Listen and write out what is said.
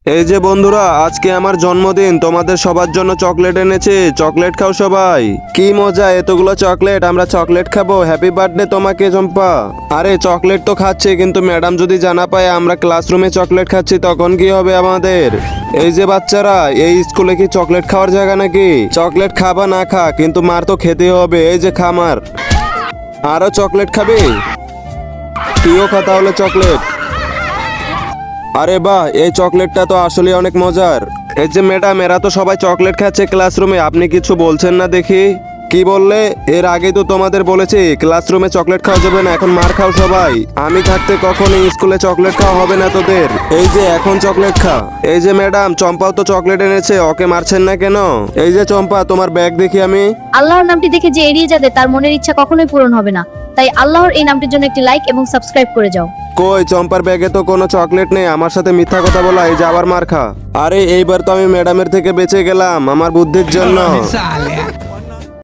এই যে বন্ধুরা, আজকে আমার জন্মদিন, তোমাদের সবার জন্য চকলেট এনেছি। চকলেট খাও সবাই। কি মজা, এতগুলো চকলেট, আমরা চকলেট খাবো। হ্যাপি বার্থডে তোমাকে চম্পা। আরে চকলেট তো খাচ্ছে, কিন্তু ম্যাডাম যদি জানা পায় আমরা ক্লাসরুমে চকলেট খাচ্ছি তখন কি হবে আমাদের? এই যে বাচ্চারা, এই স্কুলে কি চকলেট খাওয়ার জায়গা নাকি? চকলেট খাবা না খা, কিন্তু মার তো খেতে হবে। এই যে খা মার। আরো চকলেট খাবি? তুইও খা তাহলে চকলেট। আরে বাহ, এই চকলেটটা তো আসলে অনেক মজার। এই যে ম্যাডাম, এরা তো সবাই চকলেট খাচ্ছে ক্লাসরুমে, আপনি কিছু বলছেন না দেখি? কি বললে? এর আগে তো তোমাদের বলেছি ক্লাসরুমে চকলেট খাওয়া যাবে না, এখন মার খাও সবাই। আমি থাকতে কখনো স্কুলে চকলেট খাওয়া হবে না তোদের। এই যে এখন চকলেট খা। এই যে ম্যাডাম, চম্পাও তো চকলেট এনেছে, ওকে মারছেন না কেন? এই যে চম্পা, তোমার ব্যাগ দেখি আমি। আল্লাহর নামটি দেখে যে এড়িয়ে যাবে তার মনের ইচ্ছা কখনোই পূরণ হবে না। তাই আল্লাহর এই নামটির জন্য একটি লাইক এবং সাবস্ক্রাইব করে যাও। কই, চম্পার ব্যাগে তো কোনো চকলেট নেই, আমার সাথে মিথ্যা কথা বলা। এই যে আবার মার খা। আরে এইবার তো আমি ম্যাডামের থেকে বেঁচে গেলাম আমার বুদ্ধির জন্য।